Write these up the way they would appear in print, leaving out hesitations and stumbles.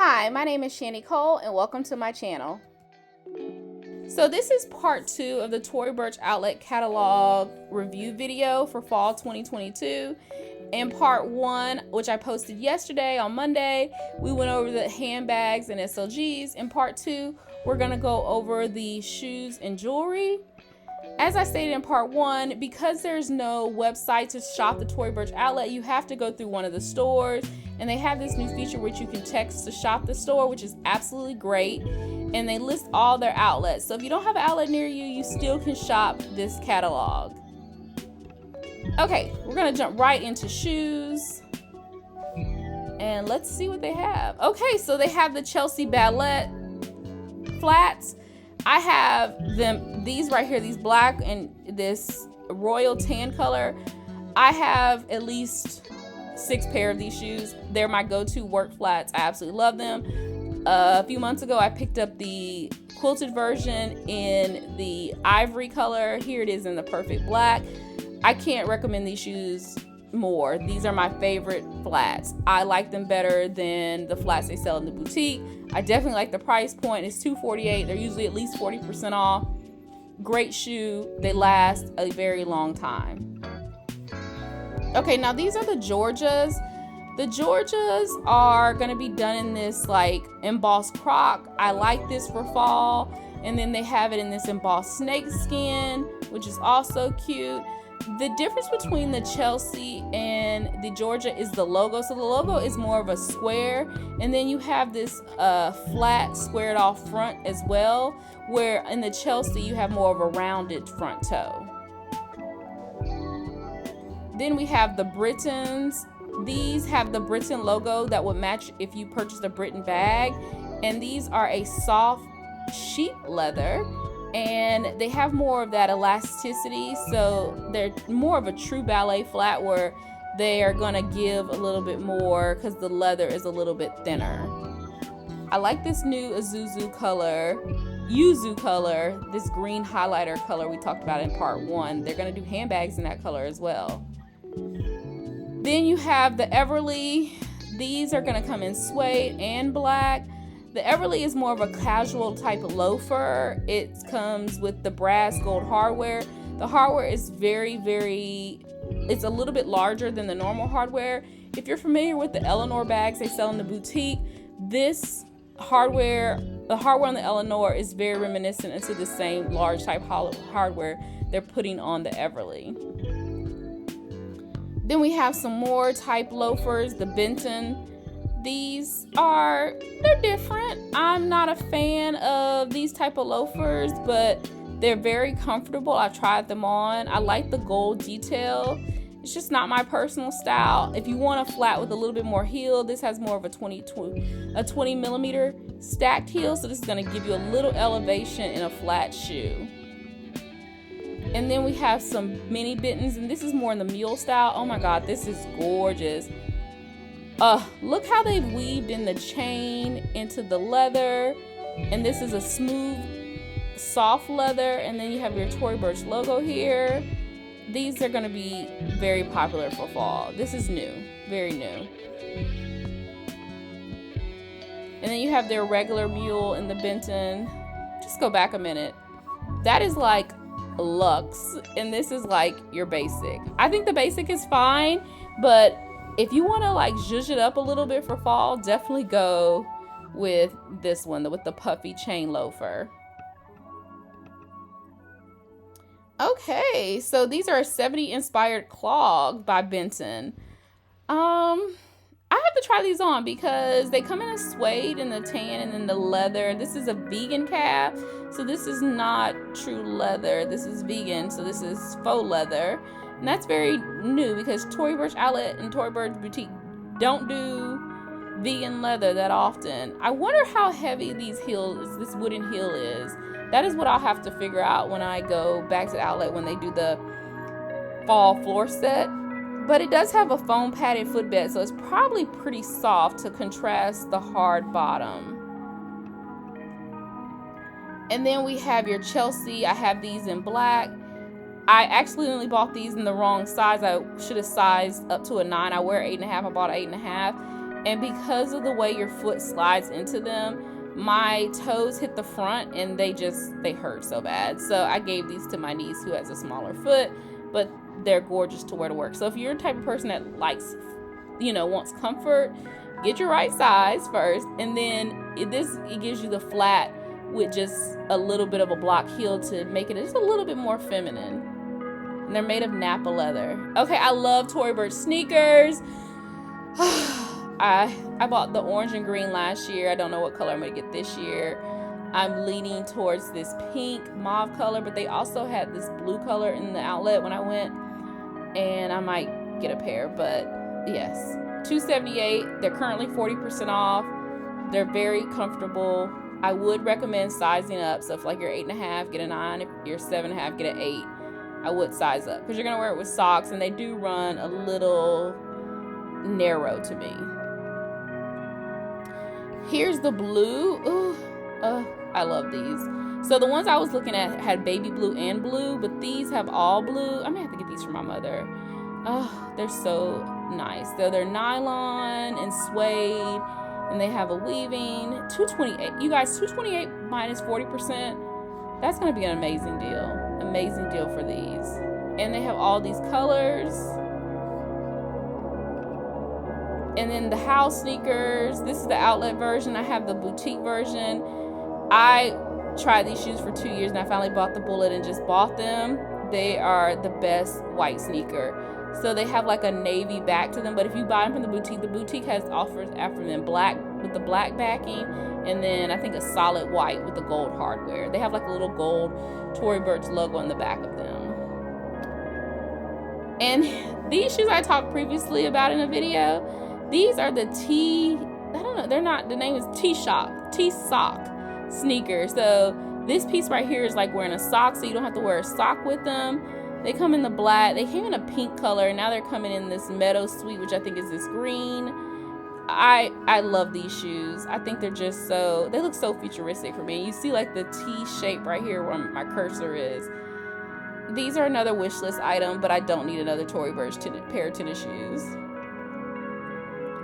Hi, my name is Shanycole and welcome to my channel. So this is part 2 of the Tory Burch outlet catalog review video for fall 2022. In part 1, which I posted yesterday on Monday, we went over the handbags and SLGs. In part 2, we're going to go over the shoes and jewelry. As I stated in part 1, because there's no website to shop the Tory Burch outlet, you have to go through one of the stores. And they have this new feature which you can text to shop the store, which is absolutely great. And they list all their outlets. So if you don't have an outlet near you, you still can shop this catalog. Okay, we're gonna jump right into shoes. And let's see what they have. Okay, so they have the Chelsea Ballet flats. I have these right here, these black and this royal tan color. I have at least 6 pair of these shoes. They're my go-to work flats. I absolutely love them. A few months ago, I picked up the quilted version in the ivory color. Here it is in the perfect black. I can't recommend these shoes more. These are my favorite flats. I like them better than the flats they sell in the boutique. I definitely like the price point. It's $248. They're usually at least 40% off. Great shoe. They last a very long time. Okay, now these are the Georgias. The Georgias are gonna be done in this like embossed croc. I like this for fall. And then they have it in this embossed snake skin, which is also cute. The difference between the Chelsea and the Georgia is the logo. So the logo is more of a square, and then you have this flat squared off front as well, where in the Chelsea you have more of a rounded front toe. Then we have the Britons. These have the Briton logo that would match if you purchased a Briton bag, and these are a soft sheep leather. And they have more of that elasticity, so they're more of a true ballet flat where they are gonna give a little bit more because the leather is a little bit thinner. I like this new yuzu color, this green highlighter color we talked about in part 1. They're gonna do handbags in that color as well. Then you have the Everly. These are gonna come in suede and black. The Everly is more of a casual type of loafer. It comes with the brass gold hardware. The hardware is it's a little bit larger than the normal hardware. If you're familiar with the Eleanor bags they sell in the boutique, this hardware, the hardware on the Eleanor is very reminiscent into the same large type hardware they're putting on the Everly. Then we have some more type loafers, the Benton. They're different. I'm not a fan of these type of loafers, but they're very comfortable. I've tried them on. I like the gold detail. It's just not my personal style. If you want a flat with a little bit more heel, this has more of a 20 millimeter stacked heel, so this is gonna give you a little elevation in a flat shoe. And then we have some mini Bentons, and this is more in the mule style. Oh my God, this is gorgeous. Look how they've weaved in the chain into the leather, and this is a smooth, soft leather, and then you have your Tory Burch logo here. These are going to be very popular for fall. This is new, very new. And then you have their regular mule in the Benton. Just go back a minute. That is like luxe, and this is like your basic. I think the basic is fine, but if you want to like zhuzh it up a little bit for fall, definitely go with this one, with the puffy chain loafer. Okay, so these are a 70 inspired clog by Benton. I have to try these on because they come in a suede and the tan and then the leather. This is a vegan calf, so this is not true leather. This is vegan, so this is faux leather. And that's very new because Tory Burch Outlet and Tory Burch Boutique don't do vegan leather that often. I wonder how heavy this wooden heel is. That is what I'll have to figure out when I go back to the outlet when they do the fall floor set. But it does have a foam padded footbed, so it's probably pretty soft to contrast the hard bottom. And then we have your Chelsea. I have these in black. I accidentally bought these in the wrong size. I should have sized up to a 9. I wear 8.5. I bought 8.5. And because of the way your foot slides into them, my toes hit the front and they hurt so bad. So I gave these to my niece who has a smaller foot, but they're gorgeous to wear to work. So if you're the type of person that likes, wants comfort, get your right size first, and then it gives you the flat with just a little bit of a block heel to make it just a little bit more feminine. And they're made of Napa leather. Okay, I love Tory Burch sneakers. I bought the orange and green last year. I don't know what color I'm gonna get this year. I'm leaning towards this pink mauve color, but they also had this blue color in the outlet when I went, and I might get a pair. But yes, $278. They're currently 40% off. They're very comfortable. I would recommend sizing up. So if like you're 8.5, get a 9. If you're 7.5, get an 8. I would size up because you're gonna wear it with socks, and they do run a little narrow to me. Here's the blue. Ooh, I love these. So the ones I was looking at had baby blue and blue, but these have all blue. I may have to get these for my mother. Oh, they're so nice. So they're nylon and suede, and they have a weaving. $228. You guys, $228 minus 40%. That's gonna be an amazing deal. Amazing deal for these. And they have all these colors. And then the house sneakers. This is the outlet version. I have the boutique version. I tried these shoes for 2 years, and I finally bought the bullet and just bought them. They are the best white sneaker. So they have like a navy back to them, but if you buy them from the boutique offers after them black with the black backing, and then I think a solid white with the gold hardware. They have like a little gold Tory Burch logo on the back of them. And these shoes I talked previously about in a video. These are the the name is T-Sock sneakers. So this piece right here is like wearing a sock, so you don't have to wear a sock with them. They come in the black. They came in a pink color, and now they're coming in this meadow sweet, which I think is this green. I love these shoes. I think they're just they look so futuristic for me. You see like the T shape right here where my cursor is. These are another wish list item, but I don't need another Tory Burch pair of tennis shoes.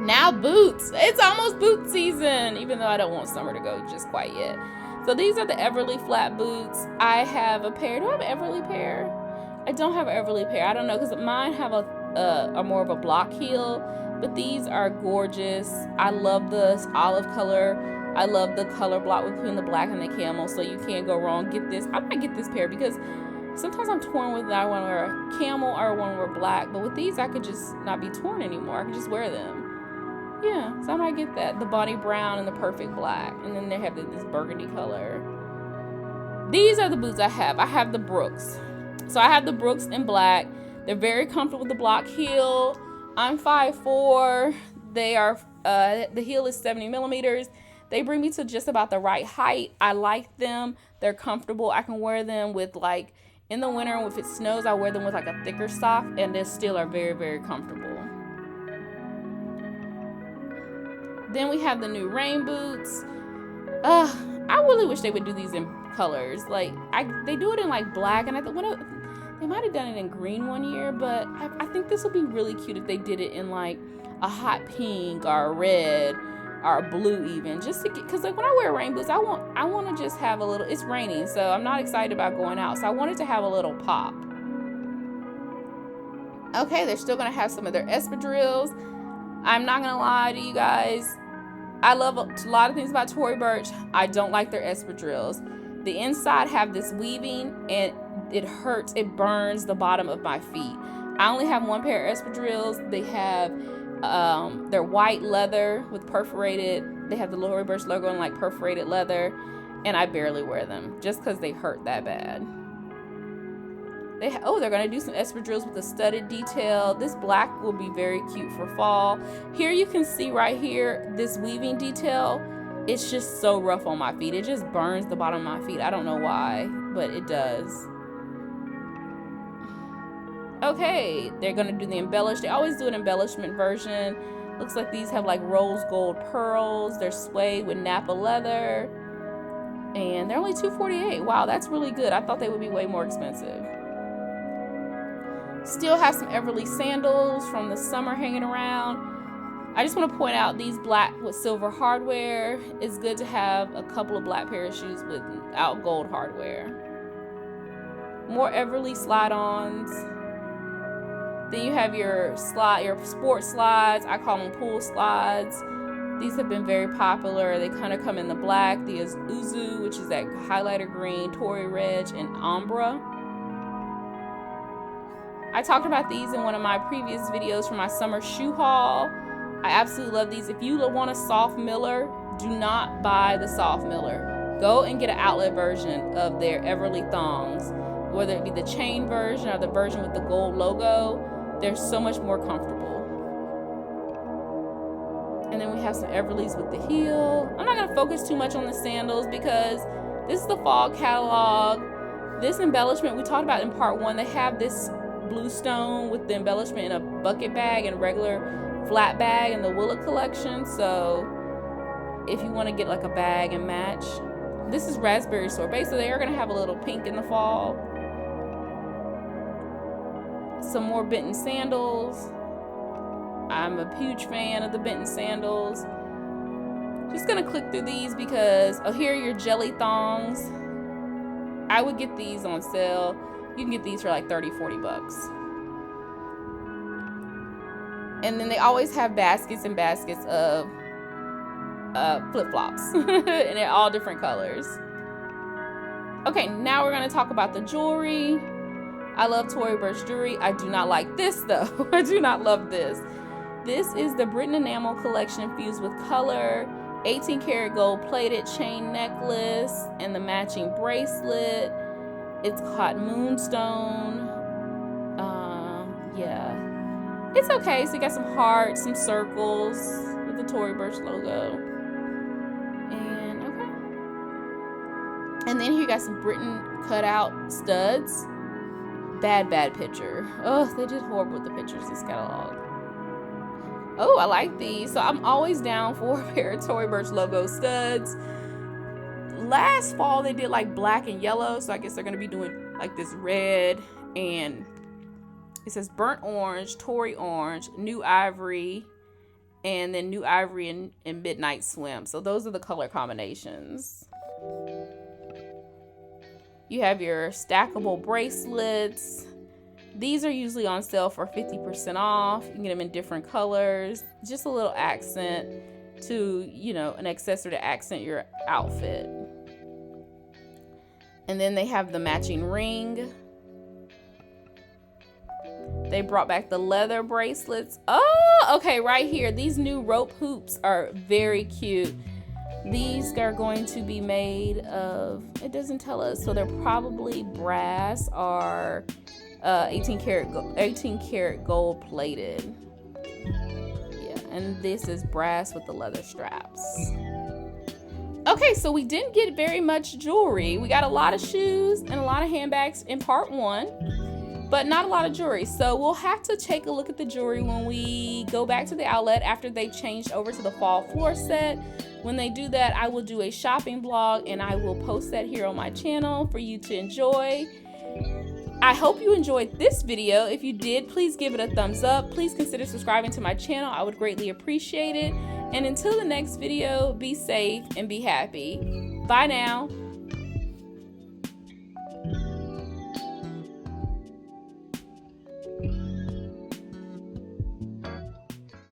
Now boots. It's almost boot season, even though I don't want summer to go just quite yet. So these are the Everly flat boots. I have a pair. Do I have an Everly pair? I don't have an Everly pair. I don't know, because mine have a more of a block heel, but these are gorgeous. I love this olive color. I love the color block between the black and the camel, so you can't go wrong. Get this. I might get this pair because sometimes I'm torn whether I want to wear a camel or I want to wear black, but with these I could just not be torn anymore. I can just wear them. Yeah, so I might get that. The Bonnie Brown and the Perfect Black. And then they have this burgundy color. These are the boots I have. I have the Brooks. So I have the Brooks in black. They're very comfortable with the block heel. I'm 5'4". They are, the heel is 70 millimeters. They bring me to just about the right height. I like them. They're comfortable. I can wear them with like, in the winter, if it snows, I wear them with like a thicker sock, and they still are very, very comfortable. Then we have the new rain boots. I really wish they would do these in colors. Like they do it in like black, and they might have done it in green one year, but I think this would be really cute if they did it in like a hot pink or a red or a blue even, just to get, because like when I wear rain boots, I want to just have a little. It's raining, so I'm not excited about going out, so I wanted to have a little pop. Okay, they're still gonna have some of their espadrilles. I'm not gonna lie to you guys. I love a lot of things about Tory Burch. I don't like their espadrilles. The inside have this weaving, and it hurts. It burns the bottom of my feet. I only have one pair of espadrilles. They have, they're white leather with perforated. They have the Tory Burch logo on like perforated leather, and I barely wear them just because they hurt that bad. They're going to do some espadrilles with a studded detail. This black will be very cute for fall. Here you can see right here, this weaving detail. It's just so rough on my feet. It just burns the bottom of my feet. I don't know why, but it does. Okay, they're going to do the embellish. They always do an embellishment version. Looks like these have like rose gold pearls. They're suede with Napa leather. And they're only $248. Wow, that's really good. I thought they would be way more expensive. Still have some Everly sandals from the summer hanging around. I just want to point out these black with silver hardware. It's good to have a couple of black pair of shoes without gold hardware. More Everly slide-ons. Then you have your sport slides. I call them pool slides. These have been very popular. They kind of come in the black, the Uzu, which is that highlighter green, Tory Reg, and Umbra. I talked about these in one of my previous videos from my summer shoe haul. I absolutely love these. If you want a soft Miller, do not buy the soft Miller. Go and get an outlet version of their Everly thongs, whether it be the chain version or the version with the gold logo. They're so much more comfortable. And then we have some Everlys with the heel. I'm not going to focus too much on the sandals because this is the fall catalog. This embellishment we talked about in part 1. They have this blue stone with the embellishment in a bucket bag and regular flat bag in the Willa collection. So if you want to get like a bag and match, this is raspberry sorbet. So they are going to have a little pink in the fall. Some more Benton sandals. I'm a huge fan of the Benton sandals. Just gonna click through these because here are your jelly thongs. I would get these on sale. You can get these for like 30-40 bucks. And then they always have baskets and baskets of flip-flops and they're all different colors. Okay, now we're gonna talk about the jewelry. I love Tory Burch jewelry. I do not like this though. I do not love this. This is the Britain Enamel collection infused with color, 18 karat gold plated chain necklace, and the matching bracelet. It's caught moonstone. Yeah. It's okay. So you got some hearts, some circles with the Tory Burch logo. And okay. And then here you got some Britain cut out studs. Bad picture. Oh, they did horrible with the pictures, this catalog. Oh, I like these. So I'm always down for a pair of Tory Burch logo studs. Last fall, they did like black and yellow. So I guess they're going to be doing like this red. And it says burnt orange, Tory orange, new ivory, and then new ivory and midnight swim. So those are the color combinations. You have your stackable bracelets. These are usually on sale for 50% off. You can get them in different colors. Just a little accent to, you know, an accessory to accent your outfit. And then they have the matching ring. They brought back the leather bracelets. Oh, okay, right here. These new rope hoops are very cute. These are going to be made of, it doesn't tell us, so they're probably brass or 18 karat gold plated. Yeah, and this is brass with the leather straps. Okay, so we didn't get very much jewelry. We got a lot of shoes and a lot of handbags in part 1, but not a lot of jewelry. So we'll have to take a look at the jewelry when we go back to the outlet after they changed over to the fall floor set. When they do that, I will do a shopping vlog and I will post that here on my channel for you to enjoy. I hope you enjoyed this video. If you did, please give it a thumbs up. Please consider subscribing to my channel. I would greatly appreciate it. And until the next video, be safe and be happy. Bye now.